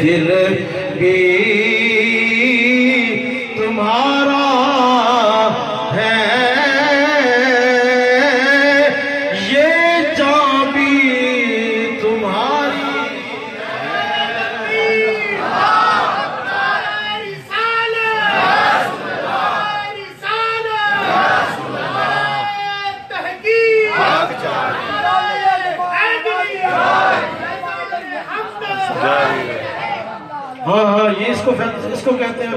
دل بھی تمہارا ہے، یہ جان بھی تمہاری ہاں ہاں یہ اس کو کہتے ہیں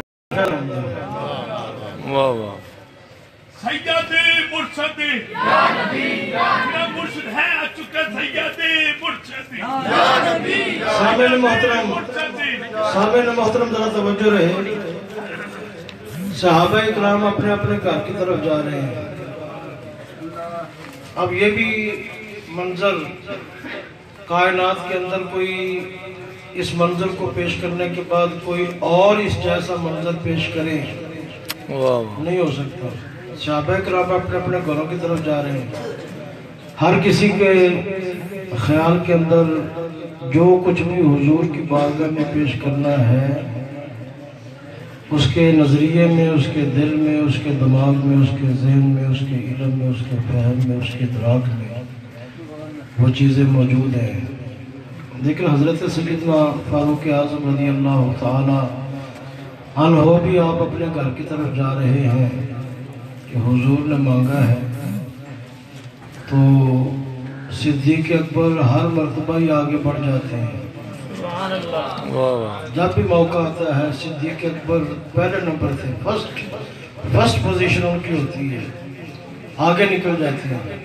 واہ واہ سید مرشد یا نبی میرا مرشد ہے آ چکا سید مرشد یا نبی سامعین محترم ذرا توجہ رہے، صحابہ اکرام اپنے اپنے گھر کی طرف جا رہے ہیں۔ اب یہ بھی منظر کائنات کے اندر کوئی اس منظر کو پیش کرنے کے بعد کوئی اور اس جیسا منظر پیش کرے نہیں ہو سکتا۔ صحابہ اکرام اپنے اپنے گھروں کی طرف جا رہے ہیں، ہر کسی کے خیال کے اندر جو کچھ بھی حضور کی بارگاہ میں پیش کرنا ہے، اس کے نظریے میں، اس کے دل میں، اس کے دماغ میں، اس کے ذہن میں، اس کے علم میں، اس کے فہم میں، اس کے ادراک میں وہ چیزیں موجود ہیں۔ لیکن حضرت سیدنا فاروق اعظم رضی اللہ تعالی عنہ بھی آپ اپنے گھر کی طرف جا رہے ہیں کہ حضور نے مانگا ہے، تو صدیق اکبر ہر مرتبہ ہی آگے بڑھ جاتے ہیں۔ جب بھی موقع آتا ہے صدیق اکبر پہلے نمبر سے فرسٹ پوزیشن ان کی ہوتی ہے، آگے نکل جاتے ہیں۔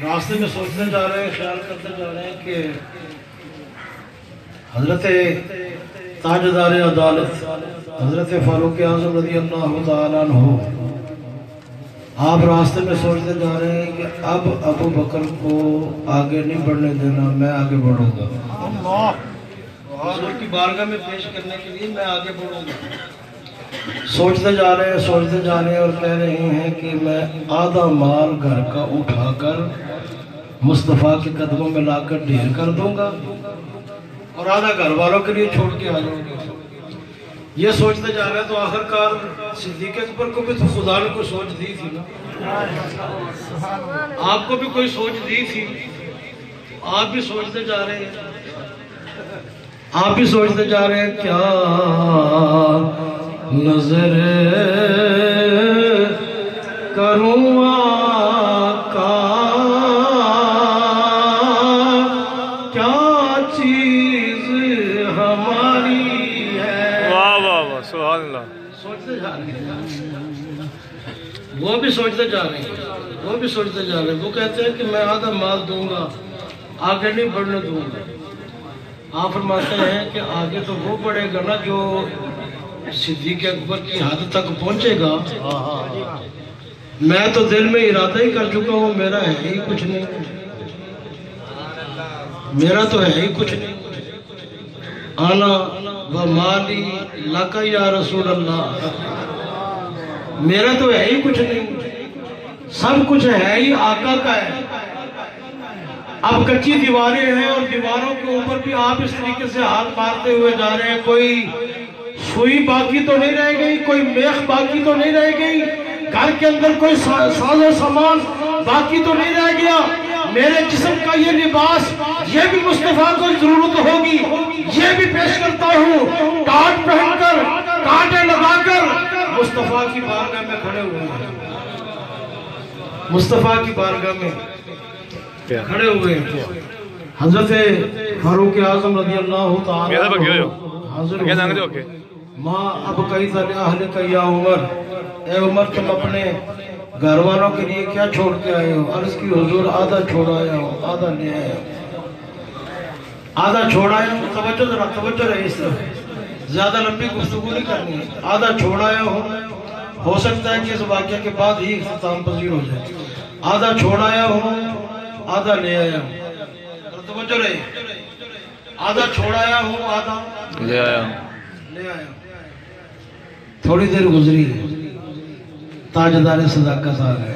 راستے میں سوچتے جا رہے ہیں، خیال کرتے جا رہے ہیں کہ حضرت تاجدار عدالت حضرت فاروق اعظم رضی اللہ تعالیٰ عنہ آپ راستے میں سوچتے جا رہے ہیں کہ اب ابو بکر کو آگے نہیں بڑھنے دینا، میں آگے بڑھوں گا، حضور کی بارگاہ میں پیش کرنے کے لیے میں آگے بڑھوں گا۔ سوچتے جا رہے ہیں اور کہہ رہے ہیں کہ میں آدھا مال گھر کا اٹھا کر مصطفیٰ کے قدموں میں لا کر ڈھیر کر دوں گا اور آدھا گھر والوں کے لیے چھوڑ کے آ جاؤں گا۔ یہ سوچتے جا رہے ہیں تو آخر کار صدیق اکبر کو بھی تو خدا نے کوئی سوچ دی تھی نا، آپ کو بھی کوئی سوچ دی تھی، آپ بھی سوچتے جا رہے ہیں، کیا نظر کروں آقا، کیا چیز ہماری ہے۔ واہ واہ واہ سبحان اللہ۔ سوچتے جا رہے ہیں، وہ بھی سوچتے جا رہے ہیں، وہ کہتے ہیں کہ میں آدھا مال دوں گا، آگے نہیں بڑھنے دوں گا۔ آپ فرماتے ہیں کہ آگے تو وہ بڑھے گا نا جو صدیق اکبر کی حد تک پہنچے گا، میں تو دل میں ارادہ ہی کر چکا ہوں، میرا ہے ہی کچھ نہیں، آنا و مالی لکا یا رسول اللہ، میرا تو ہے ہی کچھ نہیں، سب کچھ ہے ہی آقا کا ہے۔ اب کچی دیواریں ہیں اور دیواروں کے اوپر بھی آپ اس طریقے سے ہاتھ مارتے ہوئے جا رہے ہیں، کوئی سوئی باقی تو نہیں رہ گئی، کوئی میخ باقی تو نہیں رہ گئی، گھر کے اندر کوئی ساز و سامان باقی تو نہیں رہ گیا، میرے جسم کا یہ لباس یہ بھی مصطفیٰ کو ضرورت ہوگی، یہ بھی پیش کرتا ہوں، ٹاٹ پہن کر کانٹے لگا کر مصطفیٰ کی بارگاہ میں کھڑے ہوئے ہیں، حضرت فاروق اعظم رضی اللہ تعالیٰ حاضر ہوئے۔ ماں اب کئی طرح اہل کیا عمر، اے عمر تم اپنے گھر والوں کے لیے کیا چھوڑ کے آئے ہو؟ عرض کی حضور آدھا چھوڑ آیا ہوں، آدھا لے آیا ہوں، توجہ رہے اس طرف، زیادہ لمبی گفتگو نہیں کرنی ہے، آدھا چھوڑ آیا ہوں، ہو سکتا ہے کہ اس واقعہ کے بعد ہی اختتام پذیر ہو جائے، آدھا چھوڑ آیا ہوں، آدھا لے آیا ہوں، توجہ رہے، آدھا چھوڑ آیا ہوں، آدھا لے آیا ہوں۔ تھوڑی دیر گزری، تاجدار صداقت آ گئے،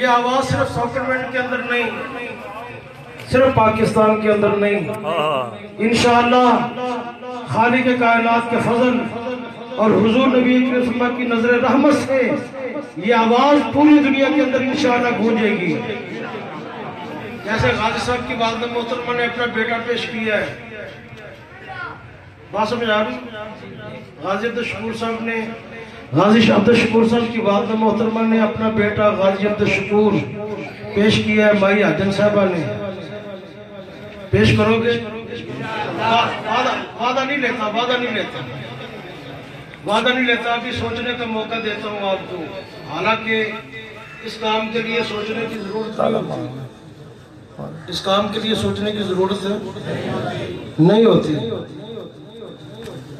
یہ آواز صرف ساکرمنٹ کے اندر نہیں، صرف پاکستان کے اندر نہیں، انشاءاللہ خالق کائنات کے فضل اور حضور نبی کریم صلی اللہ علیہ وسلم کی نظر رحمت سے یہ آواز پوری دنیا کے اندر انشاءاللہ گونجے گی۔ جیسے غازی صاحب کی والدہ محترمہ نے اپنا بیٹا پیش کیا ہے، بات سمجھ آ رہی؟ غازی عبدالشکور صاحب نے، غازی عبدالشکور صاحب کی والدہ محترمہ نے اپنا بیٹا غازی عبدالشکور پیش کیا ہے مائی حاجن صاحبہ نے۔ پیش کرو گے؟ وعدہ نہیں لیتا، وعدہ نہیں لیتا، وعدہ نہیں لیتا، ابھی سوچنے کا موقع دیتا ہوں آپ کو، حالانکہ اس کام کے لیے سوچنے کی ضرورت ہے، اس کام کے لیے سوچنے کی ضرورت ہے نہیں ہوتی،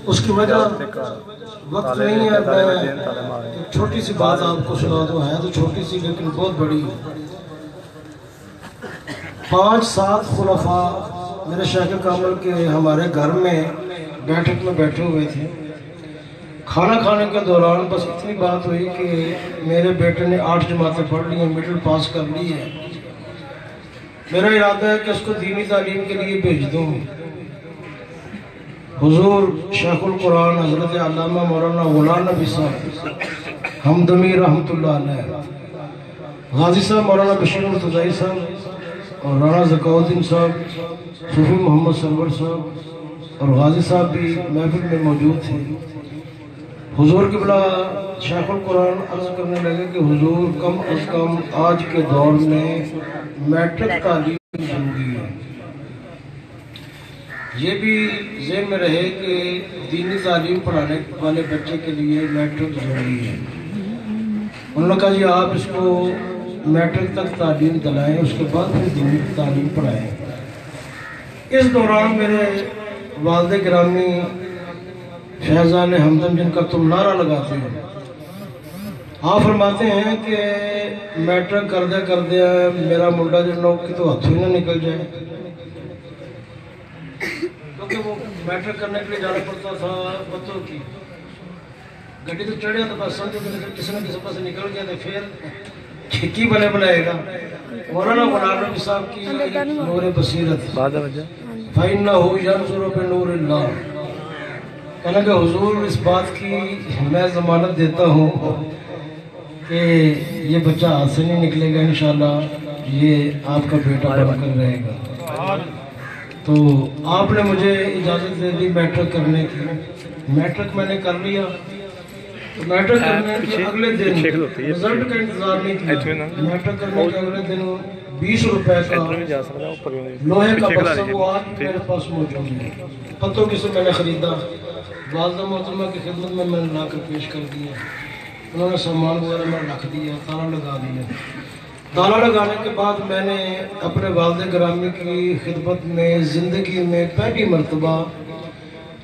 اس کی وجہ وقت نہیں ہے۔ میں چھوٹی سی بات آپ کو سنا دوں، ہے تو چھوٹی سی لیکن بہت بڑی۔ 5-7 خلفاء میرے شیخ کامل کے ہمارے گھر میں بیٹھک میں بیٹھے ہوئے تھے، کھانا کھانے کے دوران بس اتنی بات ہوئی کہ میرے بیٹے نے 8 جماعتیں پڑھ لی ہیں، مڈل پاس کر لی ہے، میرا ارادہ ہے کہ اس کو دینی تعلیم کے لیے بھیج دوں۔ حضور شیخ القرآن حضرت علامہ مولانا غلام نبی صاحب ہمدمی رحمت اللہ علیہ، غازی صاحب مولانا بشیر مرتضی صاحب اور رانا ذکاء الدین صاحب، صوفی محمد سرور صاحب اور غازی صاحب بھی محفل میں موجود تھے۔ حضور قبلہ شیخ القرآن عرض کرنے لگے کہ حضور کم از کم آج کے دور میں میٹرک تعلیم ضروری ہے، یہ بھی ذہن میں رہے کہ دینی تعلیم پڑھانے والے بچے کے لیے میٹرک ضروری ہے۔ انہوں نے کہا جی آپ اس کو میٹرک تک تعلیم دلائیں، اس کے بعد پھر دینی تعلیم پڑھائیں۔ اس دوران میرے والد گرامی فیضان ہمدم جن کا تم نعرہ لگاتے ہیں، آپ فرماتے ہیں کہ میٹرک کر دیا میرا منڈا جو نوک کی تو ہتھوں ہی نہ نکل جائے، کیونکہ وہ میٹرک کرنے کے لیے جانا پڑتا تھا بطوں کی گڈی تو چڑھیا تو بس سمجھو کہ کسی نہ کسی پاس نکل گیا تو پھر چھکی بنائے گا۔ مولانا غلام نبی صاحب کی نور بصیرت فَإِنَّهُ يَنْظُرُ بِنُورِ اللَّهِ، کہنا کہ حضور اس بات کی میں ضمانت دیتا ہوں کہ یہ بچہ ہاتھ سے نہیں نکلے گا، انشاءاللہ یہ آپ کا بیٹا بن کر رہے گا۔ تو آپ نے مجھے اجازت دے دی میٹرک کرنے کی، میٹرک میں نے کر لیا۔ میٹرک کرنے کے اگلے دن رزلٹ کا انتظار نہیں کیا، میٹرک کرنے کے اگلے دن 20 روپے کا لوہے کا بکسا وہ آج میرے پاس موجود ہے، پتوں کی سے میں نے خریدا، والدہ محترمہ کی خدمت میں نے لا کر پیش کر دیا، انہوں نے سامان وغیرہ میں رکھ دیا، تالا لگا دیا۔ تالا لگانے کے بعد میں نے اپنے والد گرامی کی خدمت میں زندگی میں پہلی مرتبہ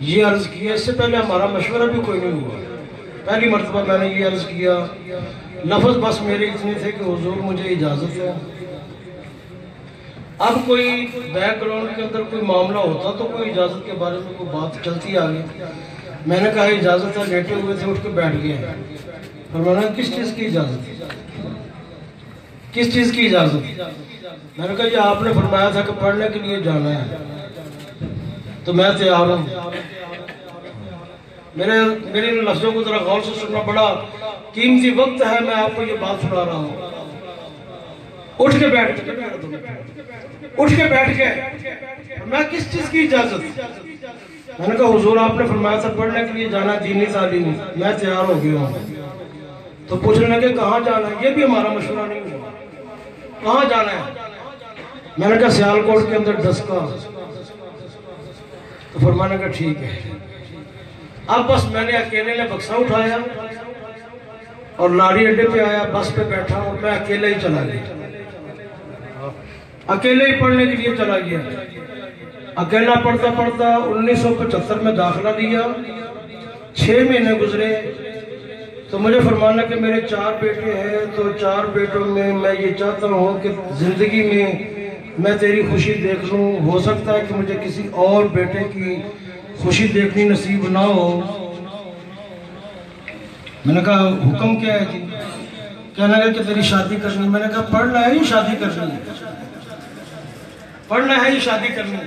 یہ عرض کیا، اس سے پہلے ہمارا مشورہ بھی کوئی نہیں ہوا، پہلی مرتبہ میں نے یہ عرض کیا، لفظ بس میرے اتنے تھے کہ حضور مجھے اجازت ہے۔ اب کوئی بیک گراؤنڈ کے اندر کوئی معاملہ ہوتا تو کوئی اجازت کے بارے میں کوئی بات چلتی آگئی، میں نے کہا اجازت ہے، لیٹے ہوئے تھے، اٹھ کے بیٹھ گئے، فرمایا کس چیز کی اجازت، کس چیز کی اجازت؟ میں نے کہا یہ آپ نے فرمایا تھا کہ پڑھنے کے لیے جانا ہے تو میں تیار ہوں۔ میرے لفظوں کو ذرا غور سے سننا، بڑا قیمتی وقت ہے، میں آپ کو یہ بات سنا رہا ہوں۔ اٹھ کے بیٹھ گئے، میں کس چیز کی اجازت؟ میں نے کہا حضور آپ نے فرمایا تھا پڑھنے کے لیے جانا دینی تعلیم، میں تیار ہو گیا ہوں۔ تو پوچھنے لگے کہاں جانا ہے؟ یہ بھی ہمارا مشورہ نہیں ہوا، کہاں جانا ہے؟ میں نے کہا سیالکوٹ کے اندر ڈسکا۔ تو فرمانے کا ٹھیک ہے۔ اب بس میں نے اکیلے نے بکسا اٹھایا اور لاڑی اڈے پہ آیا، بس پہ بیٹھا اور میں اکیلے ہی چلا گیا، اکیلے ہی پڑھنے کے لیے چلا گیا۔ اکیلا پڑھتا 1975 میں داخلہ لیا، 6 مہینے گزرے تو مجھے فرمانا کہ میرے 4 بیٹے ہیں، تو 4 بیٹوں میں میں یہ چاہتا ہوں کہ زندگی میں تیری خوشی دیکھ لوں، ہو سکتا ہے کہ مجھے کسی اور بیٹے کی خوشی دیکھنی نصیب نہ ہو۔ میں نے کہا حکم کیا ہے جی؟ کہنے لگے کہ تیری شادی کرنی. میں نے کہا پڑھنا ہے یا شادی کرنی ہے؟ پڑھنا ہے یا شادی کرنی ہے؟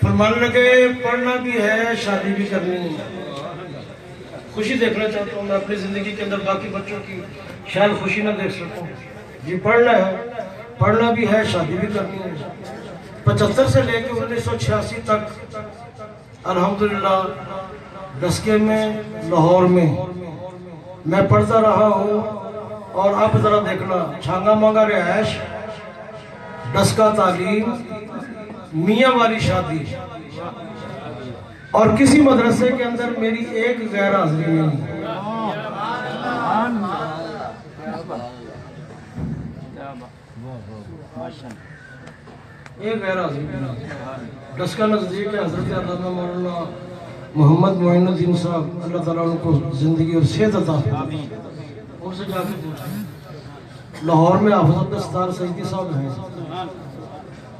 فرمانے لگے پڑھنا بھی ہے شادی بھی کرنی ہے. خوشی دیکھنا چاہتا ہوں میں اپنی زندگی کے اندر، باقی بچوں کی شاید خوشی نہ دیکھ سکوں. جی پڑھنا ہے، پڑھنا بھی ہے، شادی بھی کرنی ہے. 75 سے لے کے 1986 تک الحمدللہ ڈسکے میں، لاہور میں پڑھتا رہا ہوں. اور اب ذرا دیکھنا، چھانگا مانگا رہائش، ڈسکا تعلیم، میاں والی شادی، اور کسی مدرسے کے اندر میری ایک غیر حاضری نہیں. ایک غیر حاضری نہیں. ڈسکا نزدیک ہے حضرت علامہ مولانا محمد معین الدین صاحب، اللہ تعالیٰ ان کو زندگی اور صحت عطا فرمائے. ان سے جا کے پوچھیں. لاہور میں حافظ عبدالستار سیدی صاحب ہیں،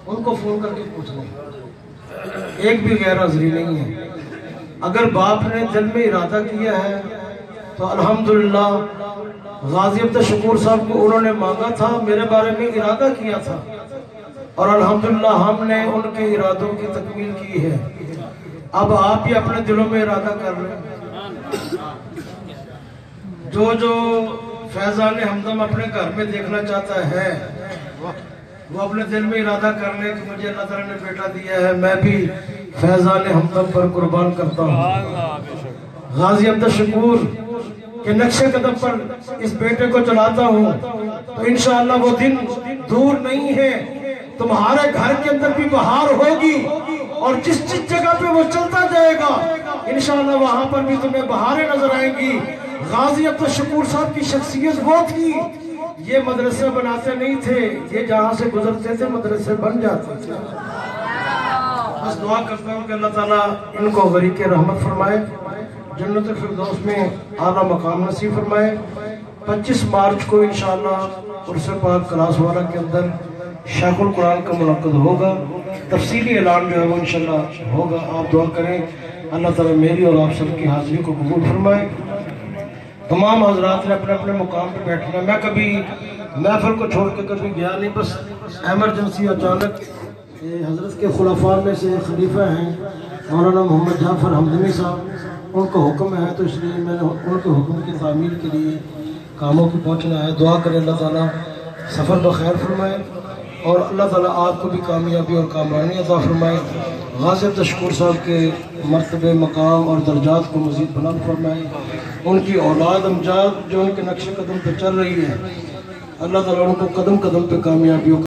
ان کو فون کر کے پوچھ لیں. ایک بھی غیر حاضری نہیں ہے. اگر باپ نے دل میں ارادہ کیا ہے تو الحمدللہ غازی عبدالشکور صاحب کو انہوں نے مانگا تھا، میرے بارے میں ارادہ کیا تھا، اور الحمدللہ ہم نے ان کے ارادوں کی تکمیل کی ہے. اب آپ بھی اپنے دلوں میں ارادہ کر لیں. جو فیضان ہمدم اپنے گھر میں دیکھنا چاہتا ہے وہ اپنے دل میں ارادہ کر لے کہ مجھے اللہ تعالیٰ نے بیٹا دیا ہے، میں بھی فیضان ہمدم پر قربان کرتا ہوں. غازی عبدالشکور کے نقش قدم پر اس بیٹے کو چلاتا ہوں تو انشاءاللہ وہ دن دور نہیں ہے. تمہارے گھر کے اندر بھی بہار ہوگی، اور جس جگہ پہ وہ چلتا جائے گا انشاءاللہ وہاں پر بھی تمہیں بہاریں نظر آئیں گی. غازی عبدالشکور صاحب کی شخصیت وہ تھی، یہ مدرسے بناتے نہیں تھے، یہ جہاں سے گزرتے تھے مدرسے بن جاتے تھے. بس دعا کرتا ہوں کہ اللہ تعالیٰ ان کو غریق رحمت فرمائے، جنت الفردوس میں اعلیٰ مقام نصیب فرمائے. 25 مارچ کو انشاءاللہ عرس پاک کلاس والا کے اندر شیخ القرآن کا منعقد ہوگا. تفصیلی اعلان جو ہے وہ انشاءاللہ ہوگا. آپ دعا کریں اللہ تعالیٰ میری اور آپ سب کی حاضری کو قبول فرمائے. تمام حضرات نے اپنے اپنے مقام پہ بیٹھنا. میں کبھی محفل کو چھوڑ کے کبھی گیا نہیں، بس ایمرجنسی اچانک حضرت کے خلفاء میں سے خلیفہ ہیں مولانا محمد جعفر حمدمی صاحب، ان کو حکم ہے تو اس لیے میں نے ان کے حکم کی تعمیل کے لیے کاموں کی پہنچنا ہے. دعا کریں اللہ تعالیٰ سفر بخیر فرمائے اور اللہ تعالیٰ آپ کو بھی کامیابی اور کامرانی عطا فرمائے. غازی عبدالشکور صاحب کے مرتبے، مقام اور درجات کو مزید بلند فرمائے. ان کی اولاد امجاد جو ان کے نقش قدم پہ چل رہی ہے، اللہ تعالیٰ ان کو قدم قدم پہ کامیابیوں